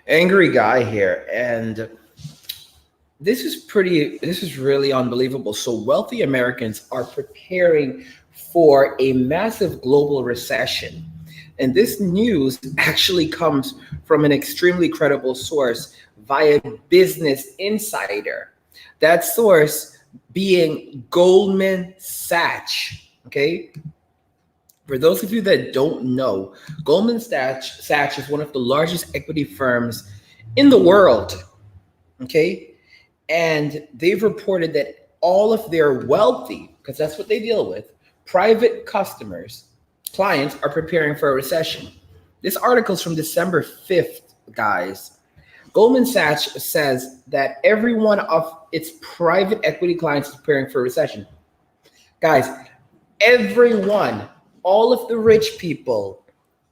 Angry guy here, and this is really unbelievable. So wealthy Americans are preparing for a massive global recession. And this news actually comes from an extremely credible source via Business Insider. That source being Goldman Sachs. Okay. For those of you that don't know, Sachs is one of the largest equity firms in the world. Okay. And they've reported that all of their wealthy, because that's what they deal with, private customers, clients are preparing for a recession. This article is from December 5th, guys. Goldman Sachs says that every one of its private equity clients is preparing for a recession. Guys, everyone, all of the rich people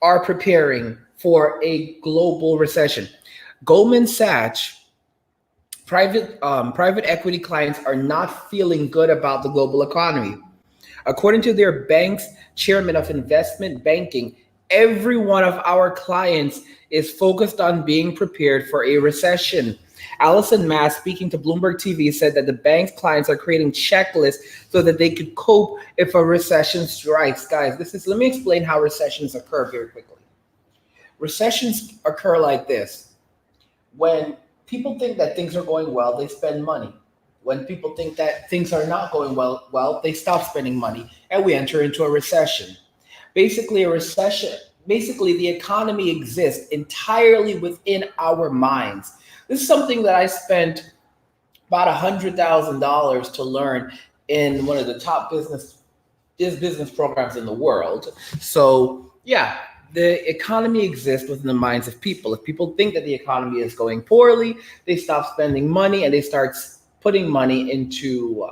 are preparing for a global recession. Goldman Sachs private equity clients are not feeling good about the global economy. According to their bank's chairman of investment banking, every one of our clients is focused on being prepared for a recession. Allison Mass, speaking to Bloomberg TV, said that the bank's clients are creating checklists so that they could cope if a recession strikes. Guys, let me explain how recessions occur very quickly. Recessions occur like this. When people think that things are going well, they spend money. When people think that things are not going well, they stop spending money, and we enter into a recession. Basically, basically the economy exists entirely within our minds. This is something that I spent about $100,000 to learn in one of the top business programs in the world. So yeah, the economy exists within the minds of people. If people think that the economy is going poorly, they stop spending money and they start putting money into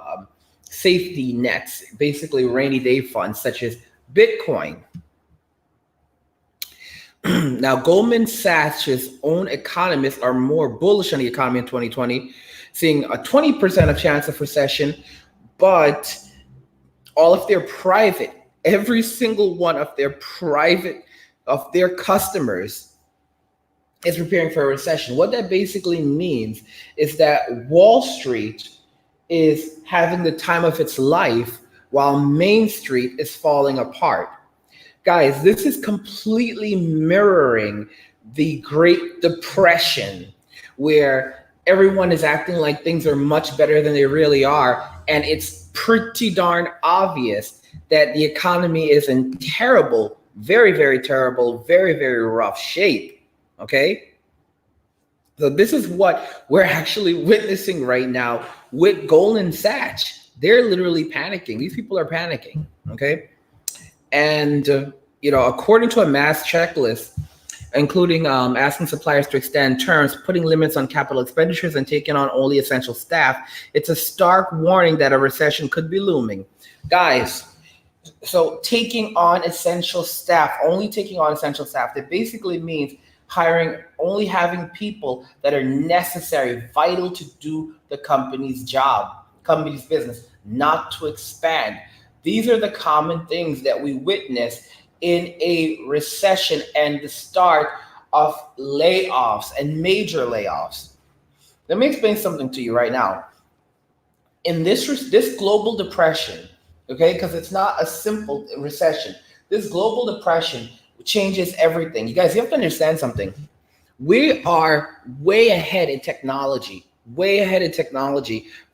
safety nets, basically rainy day funds such as Bitcoin. Now, Goldman Sachs' own economists are more bullish on the economy in 2020, seeing a 20% of chance of recession, but all of every single one of their customers is preparing for a recession. What that basically means is that Wall Street is having the time of its life while Main Street is falling apart. Guys, this is completely mirroring the Great Depression, where everyone is acting like things are much better than they really are. And it's pretty darn obvious that the economy is in terrible, very, very terrible, very, very rough shape. Okay. So this is what we're actually witnessing right now with Goldman Sachs. They're literally panicking. These people are panicking. Okay. And, according to a mass checklist, including asking suppliers to extend terms, putting limits on capital expenditures, and taking on only essential staff, it's a stark warning that a recession could be looming. Guys, so only taking on essential staff, that basically means only having people that are necessary, vital to do the company's business, not to expand. These are the common things that we witness in a recession and the start of layoffs and major layoffs. Let me explain something to you right now. In this global depression, okay, because it's not a simple recession, this global depression changes everything. You guys, you have to understand something. We are way ahead in technology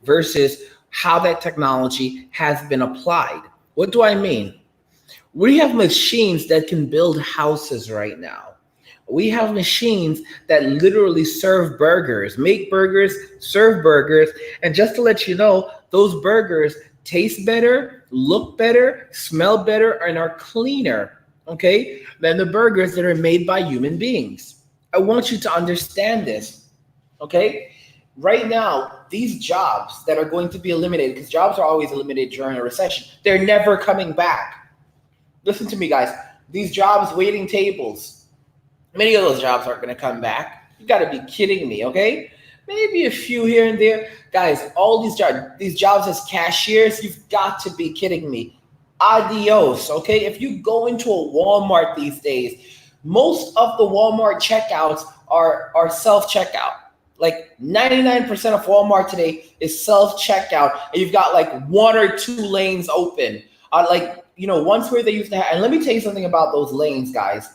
versus how that technology has been applied. What do I mean? We have machines that can build houses right now. We have machines that literally serve burgers, make burgers, serve burgers. And just to let you know, those burgers taste better, look better, smell better, and are cleaner, okay, than the burgers that are made by human beings. I want you to understand this, okay? Right now, these jobs that are going to be eliminated, because jobs are always eliminated during a recession, they're never coming back. Listen to me, guys. These jobs, waiting tables, many of those jobs aren't going to come back. You got to be kidding me, okay? Maybe a few here and there. Guys, all these jobs as cashiers, you've got to be kidding me. Adios, okay? If you go into a Walmart these days, Most of the Walmart checkouts are self-checkout. Like 99% of Walmart today is self-checkout, and you've got like one or two lanes open. Once where they used to have, and let me tell you something about those lanes, guys.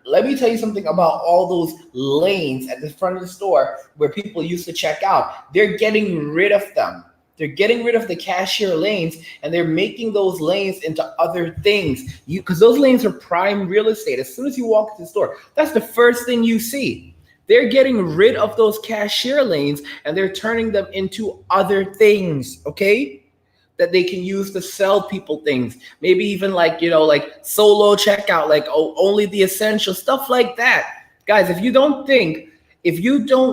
Let me tell you something about all those lanes at the front of the store where people used to check out. They're getting rid of them. They're getting rid of the cashier lanes, and they're making those lanes into other things. Because those lanes are prime real estate. As soon as you walk into the store, that's the first thing you see. They're getting rid of those cashier lanes, and they're turning them into other things, okay? That they can use to sell people things. Maybe even like solo checkout, like only the essential stuff like that. Guys, if you don't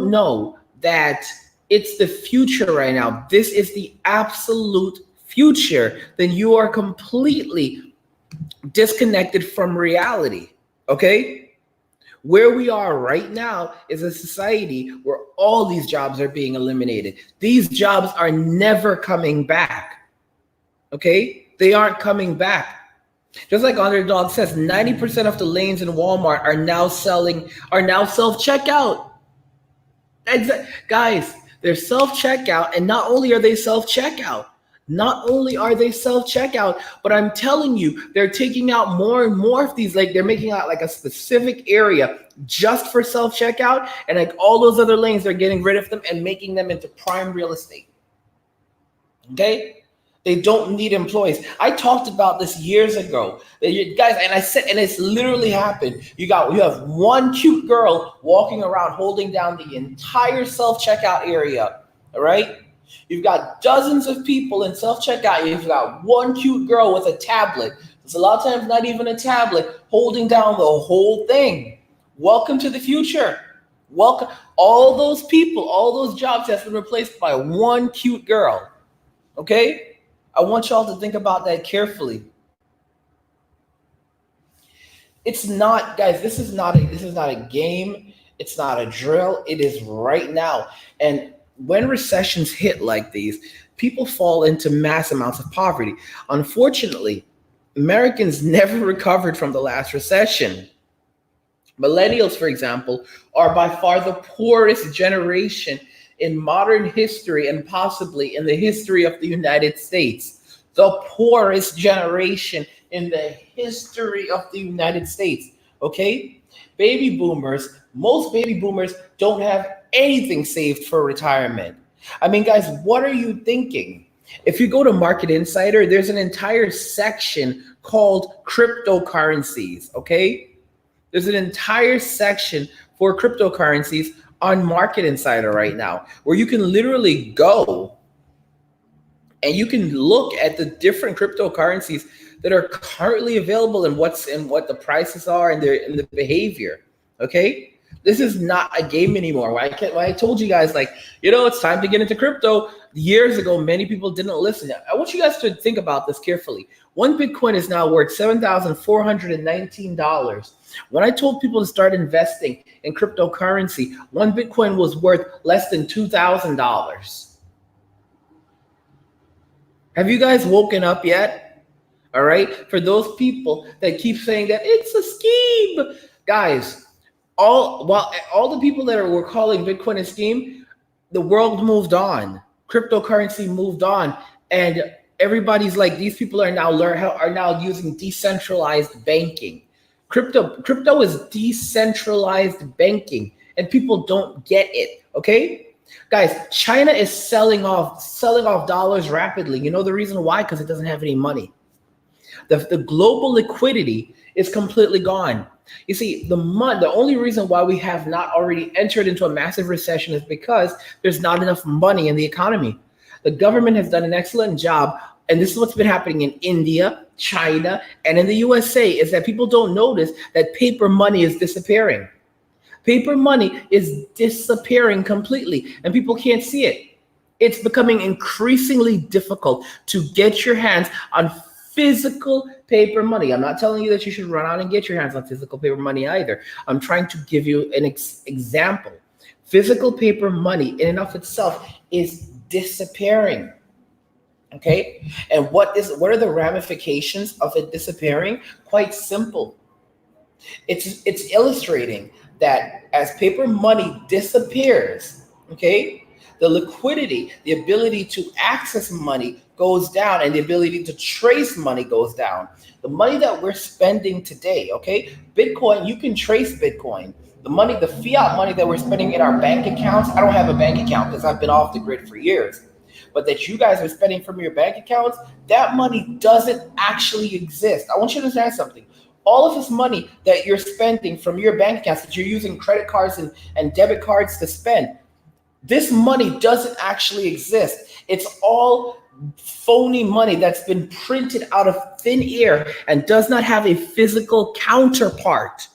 know that it's the future right now, this is the absolute future, then you are completely disconnected from reality, okay? Where we are right now is a society where all these jobs are being eliminated. These jobs are never coming back. Okay, they aren't coming back. Just like Underdog says, 90% of the lanes in Walmart are now self-checkout. Guys, they're self-checkout, and not only are they self-checkout, but I'm telling you, they're taking out more and more of these. Like they're making out like a specific area just for self-checkout, and like all those other lanes, they're getting rid of them and making them into prime real estate. Okay. They don't need employees. I talked about this years ago, guys, and I said, and it's literally happened. You have one cute girl walking around holding down the entire self-checkout area. All right. You've got dozens of people in self-checkout. You've got one cute girl with a tablet. It's a lot of times not even a tablet, holding down the whole thing. Welcome to the future. Welcome. All those people, all those jobs have been replaced by one cute girl. Okay. I want y'all to think about that carefully. It's not, guys, this is not a game. It's not a drill. It is right now. And when recessions hit like these, people fall into mass amounts of poverty. Unfortunately, Americans never recovered from the last recession. Millennials, for example, are by far the poorest generation in modern history and possibly in the history of the United States. The poorest generation in the history of the United States. Okay? Most baby boomers don't have anything saved for retirement. I mean, guys, what are you thinking? If you go to Market Insider, there's an entire section called cryptocurrencies, okay? There's an entire section for cryptocurrencies on Market Insider right now, where you can literally go and you can look at the different cryptocurrencies that are currently available and what the prices are and the behavior. Okay, this is not a game anymore. When I told you guys, like, it's time to get into crypto years ago, many people didn't listen. I want you guys to think about this carefully. One Bitcoin is now worth $7,419. When I told people to start investing in cryptocurrency, one Bitcoin was worth less than $2,000. Have you guys woken up yet? All right. For those people that keep saying that it's a scheme, guys, all the people that were calling Bitcoin a scheme, the world moved on. Cryptocurrency moved on, and everybody's like, these people are now using decentralized banking. Crypto is decentralized banking, and people don't get it. Okay. Guys, China is selling off dollars rapidly. You know the reason why? Because it doesn't have any money. The global liquidity is completely gone. You see, the only reason why we have not already entered into a massive recession is because there's not enough money in the economy. The government has done an excellent job, and this is what's been happening in India, China, and in the USA, is that people don't notice that paper money is disappearing. Paper money is disappearing completely, and people can't see it. It's becoming increasingly difficult to get your hands on physical paper money. I'm not telling you that you should run out and get your hands on physical paper money either. I'm trying to give you an example. Physical paper money in and of itself is disappearing. Okay? And what are the ramifications of it disappearing? Quite simple. It's illustrating that as paper money disappears, okay, the liquidity, the ability to access money goes down, and the ability to trace money goes down. The money that we're spending today, okay, Bitcoin, you can trace Bitcoin. The money, the fiat money that we're spending in our bank accounts, I don't have a bank account because I've been off the grid for years, but that you guys are spending from your bank accounts, that money doesn't actually exist. I want you to understand something. All of this money that you're spending from your bank accounts, that you're using credit cards and debit cards to spend, this money doesn't actually exist. It's all phony money that's been printed out of thin air and does not have a physical counterpart.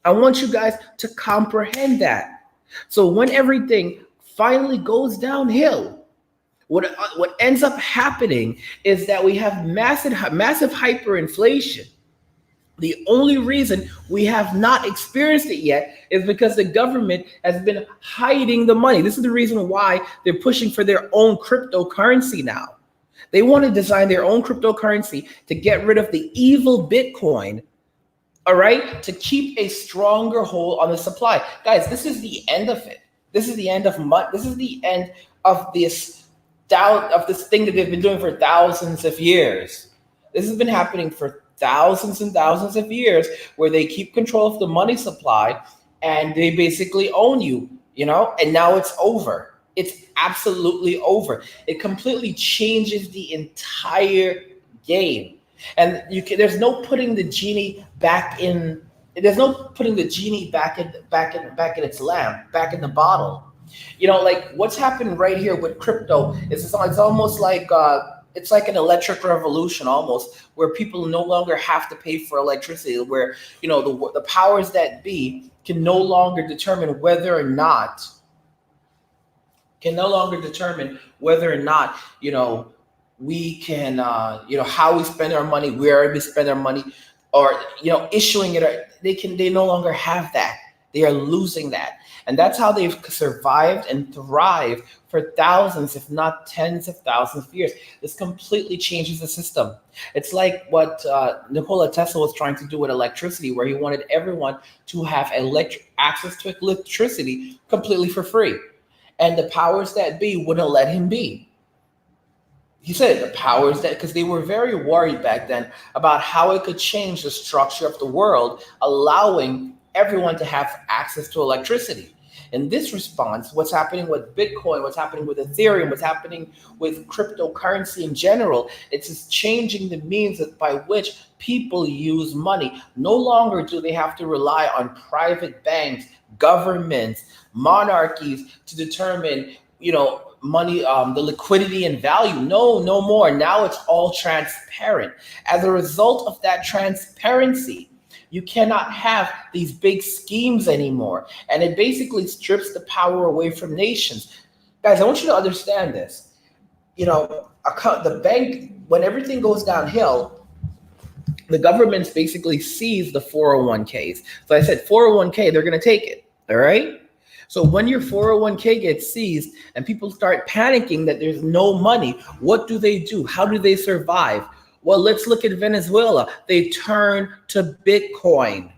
I want you guys to comprehend that. So when everything finally goes downhill, what ends up happening is that we have massive hyperinflation. The only reason we have not experienced it yet is because the government has been hiding the money. This is the reason why they're pushing for their own cryptocurrency now. They want to design their own cryptocurrency to get rid of the evil Bitcoin, all right, to keep a stronger hold on the supply. Guys, this is the end of it. This is the end of money. This is the end of this doubt of this thing that they've been doing for thousands of years. This has been happening for thousands and thousands of years, where they keep control of the money supply and they basically own you, and now it's over. It's absolutely over. It completely changes the entire game. And there's no putting the genie back in. There's no putting the genie back in its lamp, back in the bottle. Like what's happened right here with crypto is it's almost like it's like an electric revolution almost, where people no longer have to pay for electricity, where the powers that be can no longer determine whether or not we can how we spend our money, where we spend our money, or issuing it. They no longer have that. They are losing that. And that's how they've survived and thrived for thousands, if not tens of thousands of years. This completely changes the system. It's like what Nikola Tesla was trying to do with electricity, where he wanted everyone to have access to electricity completely for free. And the powers that be wouldn't let him be. He said the powers that, because they were very worried back then about how it could change the structure of the world, allowing everyone to have access to electricity. In this response, what's happening with Bitcoin, what's happening with Ethereum, what's happening with cryptocurrency in general, it's just changing the means by which people use money. No longer do they have to rely on private banks, governments, monarchies to determine, money, the liquidity and value. No more. Now it's all transparent. As a result of that transparency, you cannot have these big schemes anymore. And it basically strips the power away from nations. Guys, I want you to understand this. The bank, when everything goes downhill, the governments basically seize the 401ks. So I said 401k, they're going to take it. All right. So when your 401k gets seized and people start panicking that there's no money, what do they do? How do they survive? Well, let's look at Venezuela. They turn to Bitcoin.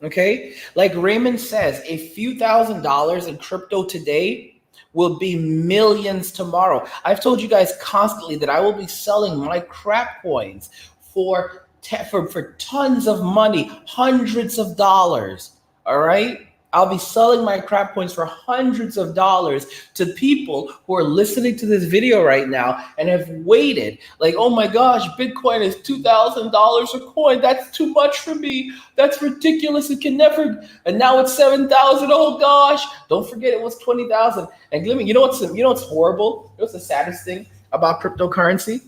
Okay? Like Raymond says, a few $1,000s in crypto today will be millions tomorrow. I've told you guys constantly that I will be selling my crap coins for tons of money, hundreds of dollars. All right? I'll be selling my crap coins for hundreds of dollars to people who are listening to this video right now and have waited. Like, oh my gosh, Bitcoin is $2,000 a coin. That's too much for me. That's ridiculous. It can never. And now it's 7,000. Oh gosh. Don't forget it was 20,000. And you know what's horrible? You know what's the saddest thing about cryptocurrency?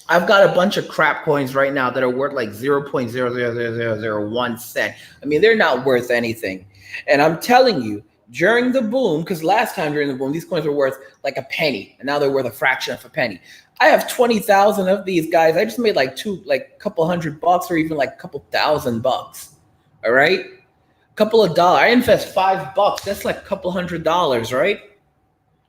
I've got a bunch of crap coins right now that are worth like 0.00001 cent. I mean, they're not worth anything. And I'm telling you, during the boom, because last time during the boom, these coins were worth like a penny, and now they're worth a fraction of a penny. I have 20,000 of these, guys. I just made like a couple $100 or even like a couple $1,000. All right, a couple of dollars. I invest $5. That's like a couple $100, right?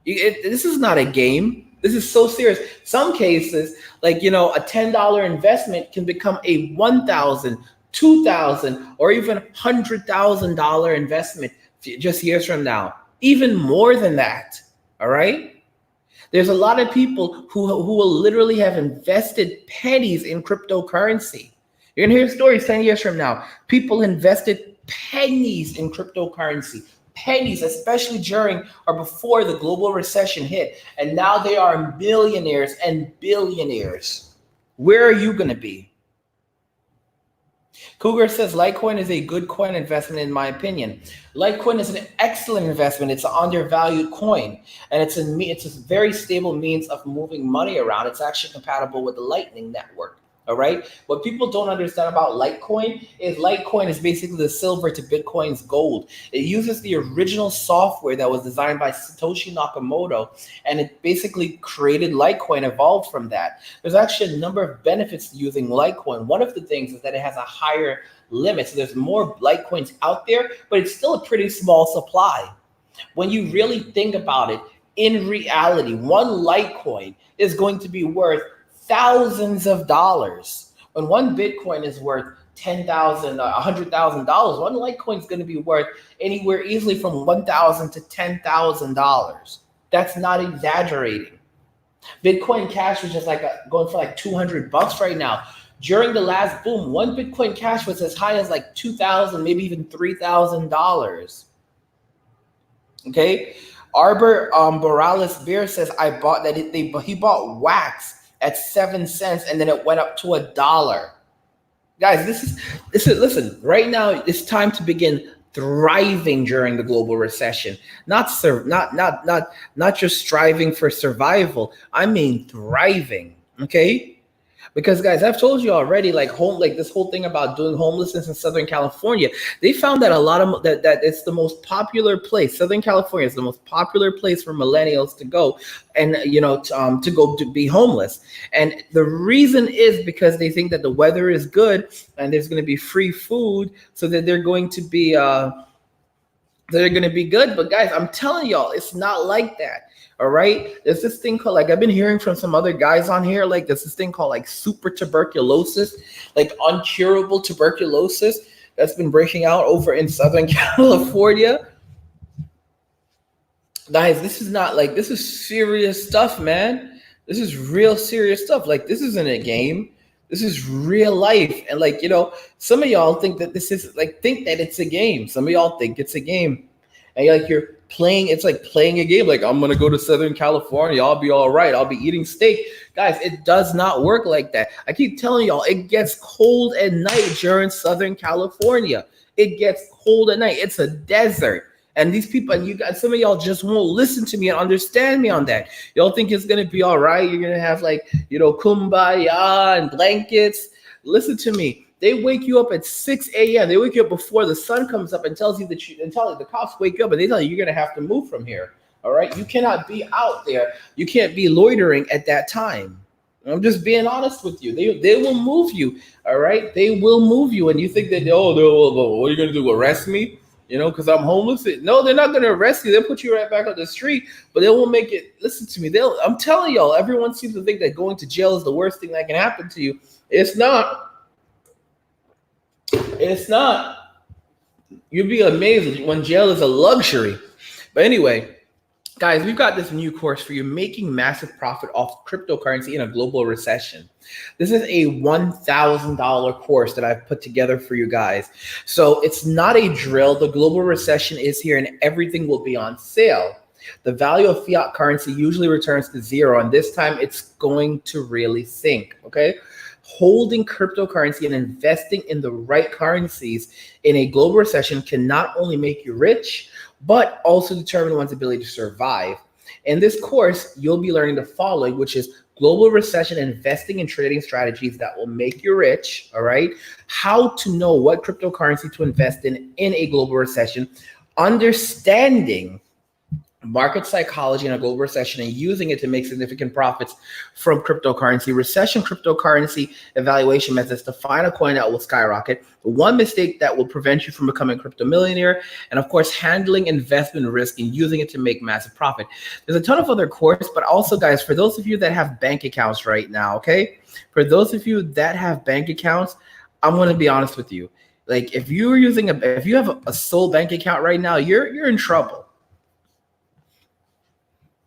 This is not a game. This is so serious. Some cases, like, a $10 investment can become a 1,000, 2,000, or even $100,000 investment just years from now. Even more than that. All right. There's a lot of people who will literally have invested pennies in cryptocurrency. You're gonna hear stories 10 years from now. People invested pennies in cryptocurrency, pennies, especially during or before the global recession hit. And now they are millionaires and billionaires. Where are you gonna be? Cougar says Litecoin is a good coin investment in my opinion. Litecoin is an excellent investment. It's an undervalued coin, and it's a very stable means of moving money around. It's actually compatible with the Lightning Network. All right. What people don't understand about Litecoin is basically the silver to Bitcoin's gold. It uses the original software that was designed by Satoshi Nakamoto, and it basically created Litecoin, evolved from that. There's actually a number of benefits to using Litecoin. One of the things is that it has a higher limit. So there's more Litecoins out there, but it's still a pretty small supply. When you really think about it, in reality, one Litecoin is going to be worth thousands of dollars. When one Bitcoin is worth $10,000, $100,000, one Litecoin is going to be worth anywhere easily from $1,000 to $10,000. That's not exaggerating. Bitcoin Cash was just going for like $200 right now. During the last boom, one Bitcoin Cash was as high as like $2,000, maybe even $3,000. Okay, Arbor Boralis Beer says I bought that. He bought wax at 7 cents, and then it went up to $1. Guys, this is listen, right now it's time to begin thriving during the global recession. Not just striving for survival. I mean thriving. Okay? Because guys, I've told you already, like this whole thing about doing homelessness in Southern California, they found that a lot of that it's the most popular place. Southern California is the most popular place for millennials to go, and to go to be homeless. And the reason is because they think that the weather is good and there's going to be free food, so that they're going to be good. But guys, I'm telling y'all, it's not like that. All right. There's this thing called, like, I've been hearing from some other guys on here, like there's this thing called like super tuberculosis, like uncurable tuberculosis that's been breaking out over in Southern California. Guys, this is serious stuff, man. This is real serious stuff. Like, this isn't a game. This is real life. And some of y'all think that it's a game. Some of y'all think it's a game. And you're playing, it's like playing a game. Like, I'm going to go to Southern California. I'll be all right. I'll be eating steak. Guys, it does not work like that. I keep telling y'all, it gets cold at night during Southern California. It gets cold at night. It's a desert. And these people, and you guys, some of y'all just won't listen to me and understand me on that. Y'all think it's going to be all right. You're going to have kumbaya and blankets. Listen to me. They wake you up at 6 a.m. They wake you up before the sun comes up and tells you the cops wake you up and they tell you you're going to have to move from here. All right. You cannot be out there. You can't be loitering at that time. I'm just being honest with you. They will move you. All right. They will move you. And you think that, what are you going to do? Arrest me? Because I'm homeless. No, they're not going to arrest you. They'll put you right back on the street, but they won't make it. Listen to me. I'm telling y'all, everyone seems to think that going to jail is the worst thing that can happen to you. It's not. It's not. You'd be amazed when jail is a luxury. But anyway, guys, we've got this new course for you, making massive profit off cryptocurrency in a global recession. This is a $1,000 course that I've put together for you guys. So it's not a drill. The global recession is here and everything will be on sale. The value of fiat currency usually returns to zero, and this time it's going to really sink, okay? Holding cryptocurrency and investing in the right currencies in a global recession can not only make you rich, but also determine one's ability to survive. In this course, you'll be learning the following, which is global recession investing and trading strategies that will make you rich, all right? How to know what cryptocurrency to invest in a global recession, understanding market psychology in a global recession and using it to make significant profits from cryptocurrency. Recession cryptocurrency evaluation methods to find a coin that will skyrocket. One mistake that will prevent you from becoming a crypto millionaire. And of course, handling investment risk and using it to make massive profit. There's a ton of other courses, but also, guys, for those of you that have bank accounts right now, okay? For those of you that have bank accounts, I'm going to be honest with you. Like if you have a sole bank account right now, you're in trouble.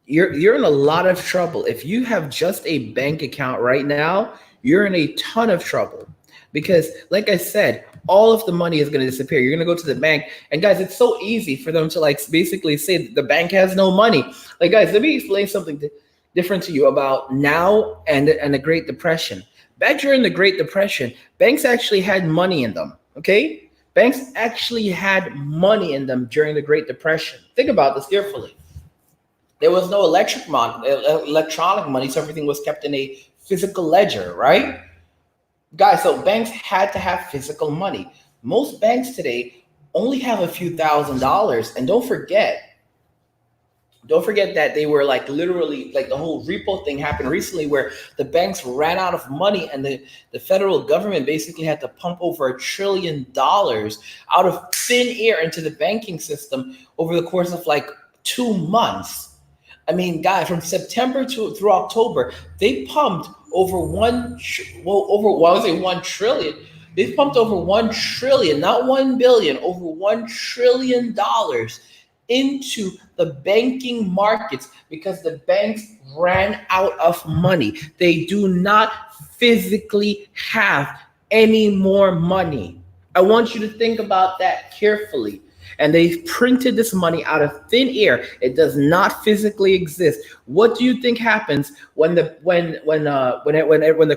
You're in a lot of trouble. If you have just a bank account right now, you're in a ton of trouble because, like I said, all of the money is going to disappear. You're going to go to the bank, and guys, it's so easy for them to like basically say the bank has no money. Like, guys, let me explain something different to you about now and the Great Depression. Back during the Great Depression, banks actually had money in them. Okay, banks actually had money in them during the Great Depression. Think about this carefully. There was no electronic money, so everything was kept in a physical ledger, right? Guys, so banks had to have physical money. Most banks today only have a few $1,000s. And don't forget that they were like literally like the whole repo thing happened recently where the banks ran out of money and the federal government basically had to pump over $1 trillion out of thin air into the banking system over the course of like 2 months. I mean, guys, from September to through October, they pumped over I would say 1 trillion. They've pumped over 1 trillion, not 1 billion, over $1 trillion into the banking markets because the banks ran out of money. They do not physically have any more money. I want you to think about that carefully. And they printed this money out of thin air. It does not physically exist. What do you think happens when the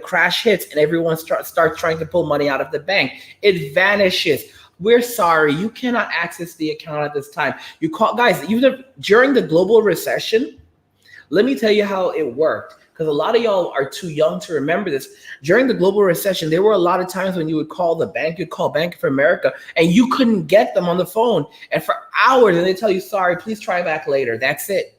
crash hits and everyone starts trying to pull money out of the bank? It vanishes. We're sorry, you cannot access the account at this time. You call guys, even during the global recession, let me tell you how it worked. Because a lot of y'all are too young to remember this. During the global recession, there were a lot of times when you would call the bank, you'd call Bank of America, and you couldn't get them on the phone. And for hours, and they tell you, sorry, please try back later. That's it.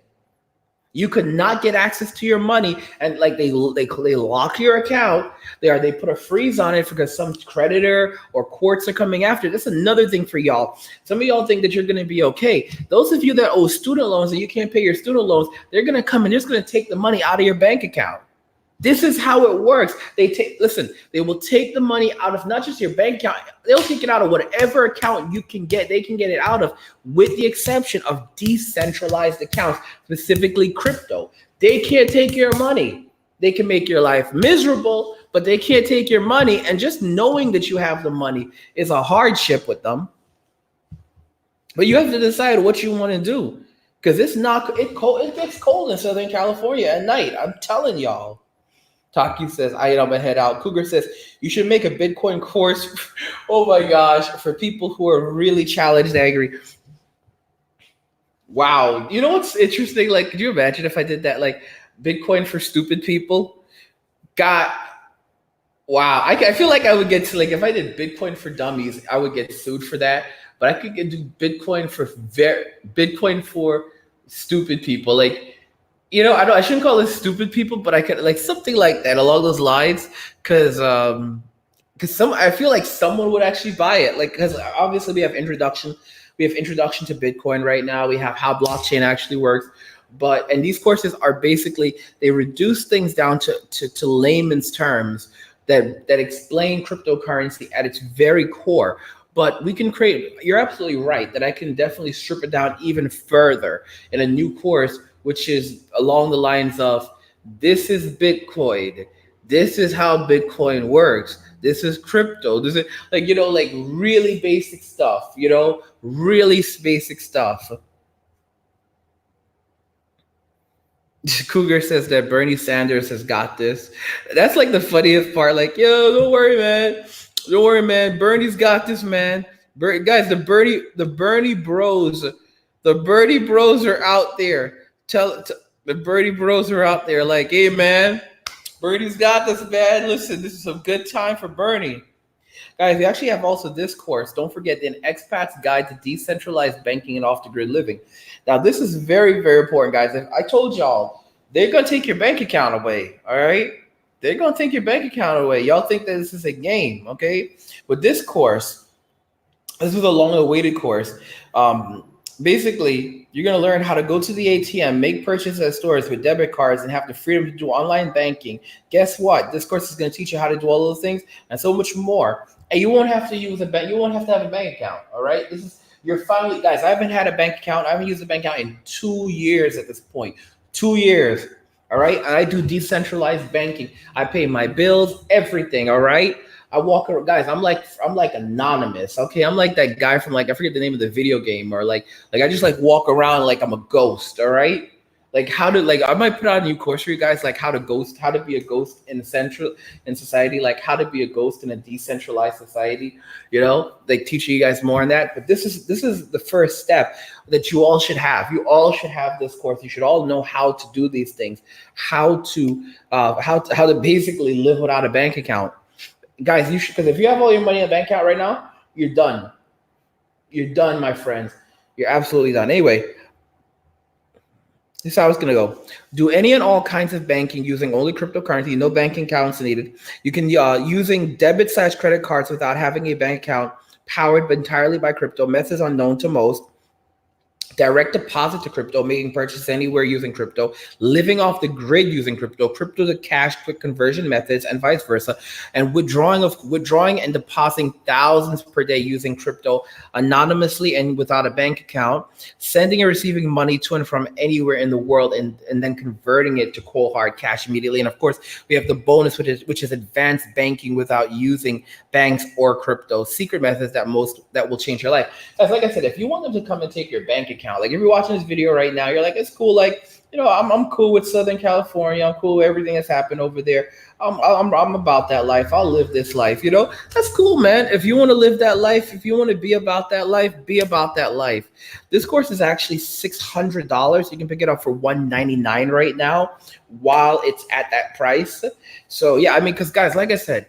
You could not get access to your money, and like they lock your account. They put a freeze on it because some creditor or courts are coming after. That's another thing for y'all. Some of y'all think that you're going to be okay. Those of you that owe student loans and you can't pay your student loans, they're going to come and they're just going to take the money out of your bank account. This is how it works. They will take the money out of not just your bank account, they'll take it out of whatever account you can get. They can get it out of, with the exception of decentralized accounts, specifically crypto. They can't take your money. They can make your life miserable, but they can't take your money. And just knowing that you have the money is a hardship with them. But you have to decide what you want to do. Because it gets cold in Southern California at night. I'm telling y'all. Taki says, I am a head out. Cougar says, you should make a Bitcoin course. Oh my gosh, for people who are really challenged, angry. Wow. You know what's interesting? Like, could you imagine if I did that? Like, Bitcoin for stupid people? God, wow. I feel like I would get to, like, if I did Bitcoin for dummies, I would get sued for that. But I could do Bitcoin for stupid people. Like, I shouldn't call it stupid people, but I could like something like that along those lines, because I feel like someone would actually buy it. Like, because obviously we have introduction to Bitcoin right now. We have how blockchain actually works, and these courses are basically, they reduce things down to layman's terms that explain cryptocurrency at its very core. But we can you're absolutely right that I can definitely strip it down even further in a new course, which is along the lines of, this is Bitcoin. This is how Bitcoin works. This is crypto. This is like really basic stuff, really basic stuff. Cougar says that Bernie Sanders has got this. That's like the funniest part. Like, yo, don't worry, man. Don't worry, man. Bernie's got this, man. Guys, the Bernie bros are out there. The Bernie bros are out there like, hey, man, Bernie's got this, man. Listen, this is a good time for Bernie. Guys, we actually have also this course. Don't forget an Expats Guide to Decentralized Banking and Off-the-Grid Living. Now, this is very, very important, guys. If I told y'all, they're going to take your bank account away, all right? They're going to take your bank account away. Y'all think that this is a game, okay? With this course, this is a long-awaited course. Basically, you're going to learn how to go to the ATM, make purchases at stores with debit cards, and have the freedom to do online banking. Guess what? This course is going to teach you how to do all those things and so much more. And you won't have to use a bank. You won't have to have a bank account. All right. You're finally, guys. I haven't had a bank account. I haven't used a bank account in 2 years at this point. 2 years. All right. And I do decentralized banking. I pay my bills, everything. All right. I walk around, guys. I'm like anonymous. Okay, I'm like that guy from I forget the name of the video game, or like I just walk around like I'm a ghost. All right, I might put out a new course for you guys, like how to be a ghost in society, like how to be a ghost in a decentralized society. Teaching you guys more on that. But this is the first step that you all should have. You all should have this course. You should all know how to do these things, how to basically live without a bank account. Guys, you should, because if you have all your money in a bank account right now, you're done. You're done, my friends. You're absolutely done. Anyway, this is how it's going to go. Do any and all kinds of banking using only cryptocurrency, no banking accounts needed. You can using debit/credit cards without having a bank account, powered entirely by crypto, methods unknown to most. Direct deposit to crypto, making purchases anywhere using crypto, living off the grid using crypto to cash quick conversion methods, and vice versa, and withdrawing and depositing thousands per day using crypto anonymously and without a bank account, sending and receiving money to and from anywhere in the world, and then converting it to cold hard cash immediately. And of course, we have the bonus, which is advanced banking without using banks or crypto, secret methods that will change your life. As like I said, if you want them to come and take your bank account, like if you're watching this video right now, you're like, it's cool. Like, I'm cool with Southern California. I'm cool with everything that's happened over there. I'm about that life. I'll live this life. That's cool, man. If you want to live that life, if you want to be about that life, be about that life. This course is actually $600. You can pick it up for $199 right now while it's at that price. So yeah, I mean, because guys, like I said,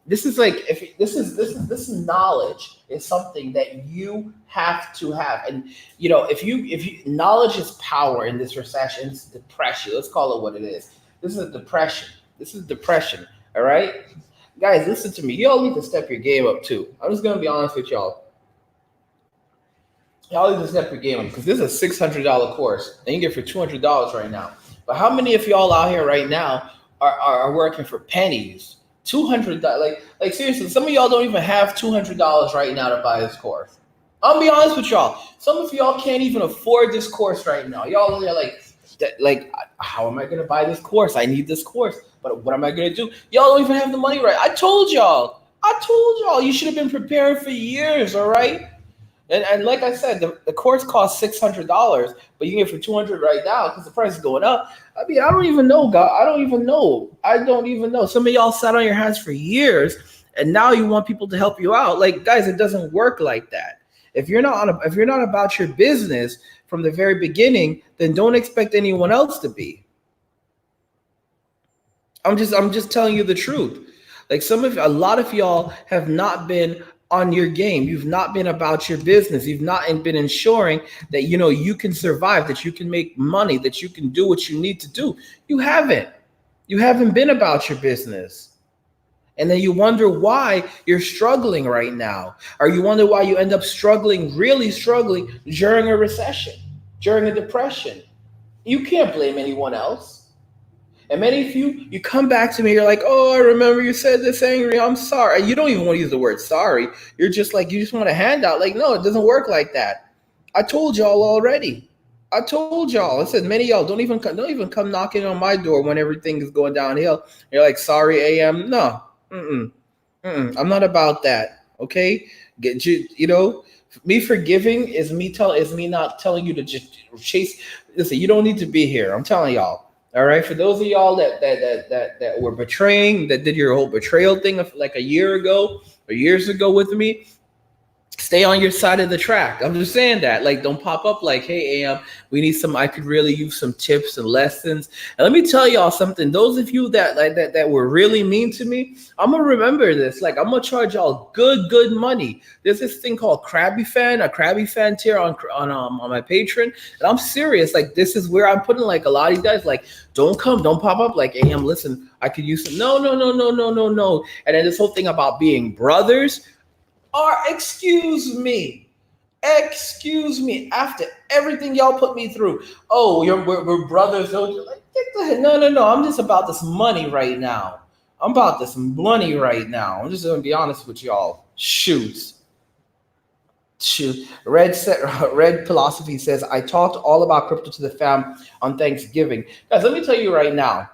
this is this knowledge is something that you have to have. And if you knowledge is power in this recession. It's depression. Let's call it what it is. This is depression. All right, guys, listen to me. Y'all need to step your game up too. I'm just gonna be honest with y'all. Y'all need to step your game up, because this is a $600 course and you get it for $200 right now. But how many of y'all out here right now are working for pennies? $200, like seriously, some of y'all don't even have $200 right now to buy this course. I'll be honest with y'all. Some of y'all can't even afford this course right now. Y'all are like, how am I gonna buy this course? I need this course, but what am I gonna do? Y'all don't even have the money right. I told y'all. You should have been preparing for years. All right. And like I said, the course costs $600, but you can get it for $200 right now because the price is going up. I mean, I don't even know, God. I don't even know. Some of y'all sat on your hands for years, and now you want people to help you out. Like, guys, it doesn't work like that. If you're not about your business from the very beginning, then don't expect anyone else to be. I'm just telling you the truth. Like a lot of y'all have not been on your game. You've not been about your business. You've not been ensuring that you can survive, that you can make money, that you can do what you need to do. You haven't been about your business. And then you wonder why you're struggling right now. Or you wonder why you end up really struggling during a recession, during a depression. You can't blame anyone else. And many of you come back to me, you're like, oh, I remember you said this angry, I'm sorry. You don't even want to use the word sorry. You're just like, you just want a handout. Like, no, it doesn't work like that. I told y'all already. I said, many of y'all don't even come knocking on my door when everything is going downhill. You're like, sorry, AM. No, I'm not about that. Okay. Me forgiving is me not telling you to just chase. Listen, you don't need to be here. I'm telling y'all. All right, for those of y'all that were betraying, that did your whole betrayal thing of like a year ago or years ago with me, stay on your side of the track. I'm just saying that. Like, don't pop up like, hey, Am, we need some, I could really use some tips and lessons. And let me tell y'all something. Those of you that like that were really mean to me, I'm gonna remember this. Like, I'm gonna charge y'all good money. There's this thing called a Krabby Fan tier on my Patreon. And I'm serious. Like, this is where I'm putting like a lot of you guys, like, don't pop up like, hey, Am, listen, I could use some. No. And then this whole thing about being brothers. Or excuse me, after everything y'all put me through. Oh, we're brothers. Like, no. I'm just about this money right now. I'm I'm just gonna be honest with y'all. Shoot. Red Philosophy says, I talked all about crypto to the fam on Thanksgiving. Guys, let me tell you right now.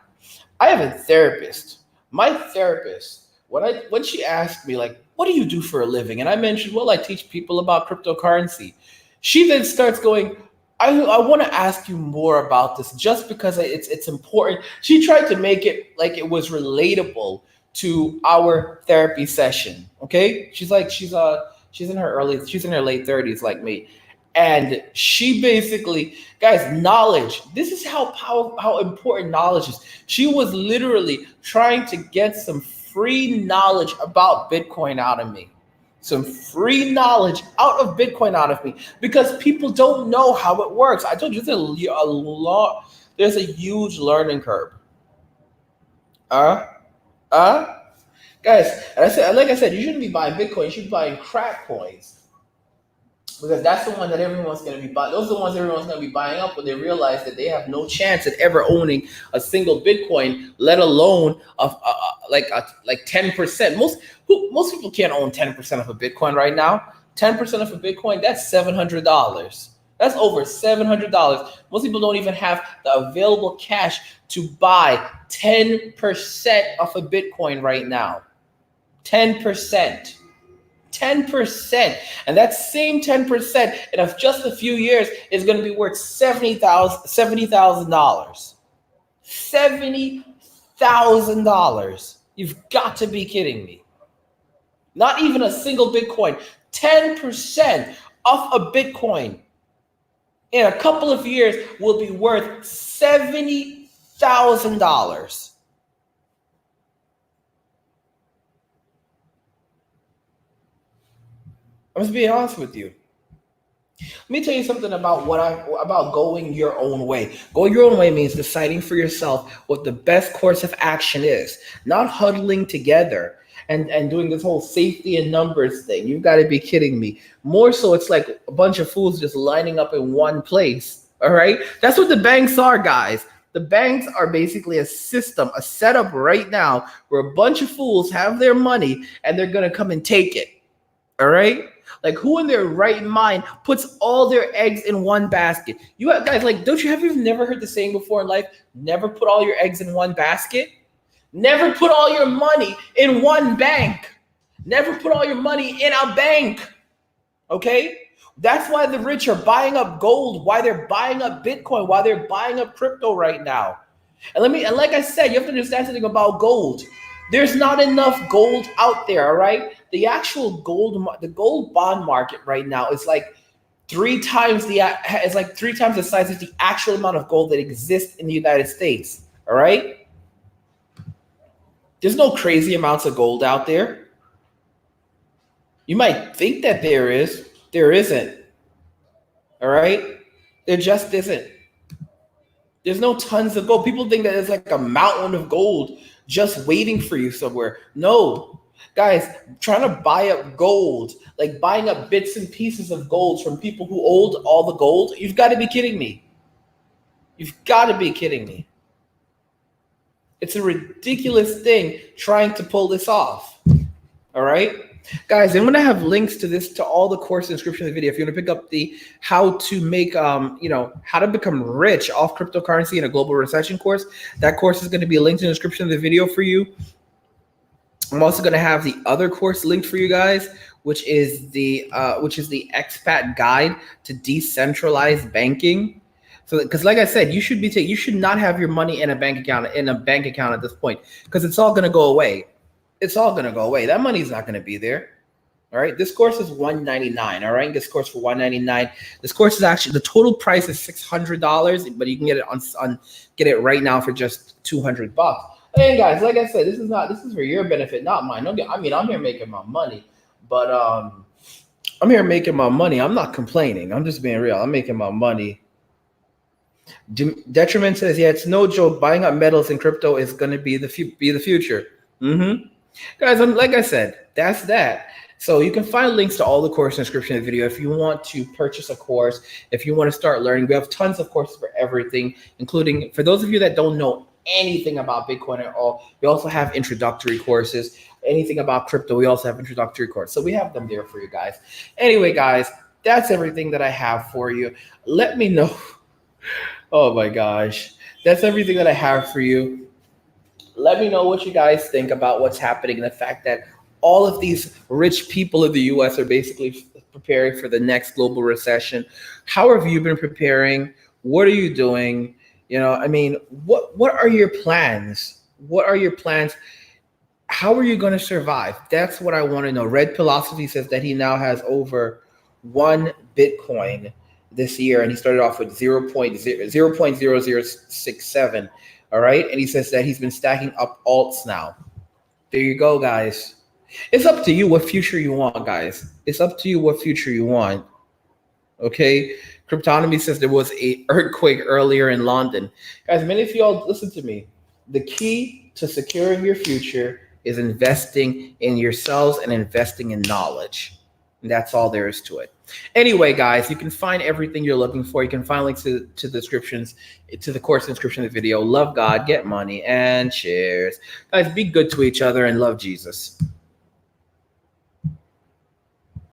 I have a therapist. My therapist, when she asked me, like, what do you do for a living? And I mentioned, well, I teach people about cryptocurrency. She then starts going, I want to ask you more about this just because it's important. She tried to make it like it was relatable to our therapy session. Okay. She's in her late 30s like me. And she basically, guys, knowledge. This is how important knowledge is. She was literally trying to get some free knowledge about Bitcoin out of me. Some free knowledge out of Bitcoin out of me. Because people don't know how it works. I told you there's a huge learning curve. Guys, and like I said, you shouldn't be buying Bitcoin, you should be buying crack coins. Because that's the one that everyone's going to be buying. Those are the ones everyone's going to be buying up when they realize that they have no chance at ever owning a single Bitcoin, let alone like 10%. Most people can't own 10% of a Bitcoin right now. 10% of a Bitcoin, that's $700. That's over $700. Most people don't even have the available cash to buy 10% of a Bitcoin right now. 10%. 10%. And that same 10% in just a few years is going to be worth $70,000. $70,000. You've got to be kidding me. Not even a single Bitcoin. 10% of a Bitcoin in a couple of years will be worth $70,000. I'm just being honest with you. Let me tell you something about about going your own way. Going your own way means deciding for yourself what the best course of action is, not huddling together and doing this whole safety and numbers thing. You've got to be kidding me. More so, it's like a bunch of fools just lining up in one place. All right, that's what the banks are, guys. The banks are basically a system, a setup right now where a bunch of fools have their money and they're gonna come and take it. All right. Like, who in their right mind puts all their eggs in one basket? You guys, like, have you never heard the saying before in life? Never put all your eggs in one basket. Never put all your money in one bank. Never put all your money in a bank. Okay? That's why the rich are buying up gold, why they're buying up Bitcoin, why they're buying up crypto right now. And like I said, you have to understand something about gold. There's not enough gold out there, all right? The gold bond market right now is like three times the size of the actual amount of gold that exists in the United States, all right? There's no crazy amounts of gold out there. You might think that there is. There isn't, all right? There just isn't. There's no tons of gold. People think that it's like a mountain of gold just waiting for you somewhere. No. Guys, trying to buy up gold, like buying up bits and pieces of gold from people who hold all the gold, you've got to be kidding me. You've got to be kidding me. It's a ridiculous thing trying to pull this off. All right? Guys, I'm going to have links to all the course description of the video. If you want to pick up the how to make, how to become rich off cryptocurrency in a global recession course, that course is going to be linked in the description of the video for you. I'm also going to have the other course linked for you guys, which is the Expat Guide to Decentralized Banking. So, because like I said, you should not have your money in a bank account at this point, because it's all going to go away. It's all going to go away. That money's not going to be there. All right, this course is $199. All right, this course for $199. This course is actually, the total price is $600, but you can get it on get it right now for just $200. And guys, like I said, this is for your benefit, not mine. I mean, I'm here making my money, but I'm here making my money. I'm not complaining. I'm just being real. I'm making my money. Detriment says, yeah, it's no joke. Buying up metals in crypto is going to be the future. Guys, like I said, that's that. So you can find links to all the course description of the video if you want to purchase a course, if you want to start learning. We have tons of courses for everything, including for those of you that don't know anything about Bitcoin at all, we also have introductory courses. Anything about crypto, we also have introductory courses. So we have them there for you guys. Anyway, guys, that's everything that I have for you. Let me know. Oh my gosh. That's everything that I have for you. Let me know what you guys think about what's happening and the fact that all of these rich people in the US are basically preparing for the next global recession. How have you been preparing? What are you doing? You know, I mean, what are your plans? What are your plans? How are you going to survive? That's what I want to know. Red Philosophy says that he now has over 1 Bitcoin this year, and he started off with 0.0067. All right. And he says that he's been stacking up alts now. There you go, guys. It's up to you what future you want, guys. It's up to you what future you want. Okay. Cryptonomy says there was an earthquake earlier in London. Guys, many of y'all listen to me. The key to securing your future is investing in yourselves and investing in knowledge. And that's all there is to it. Anyway, guys, you can find everything you're looking for. You can find links to the descriptions, to the course description of the video. Love God, get money, and cheers. Guys, be good to each other and love Jesus.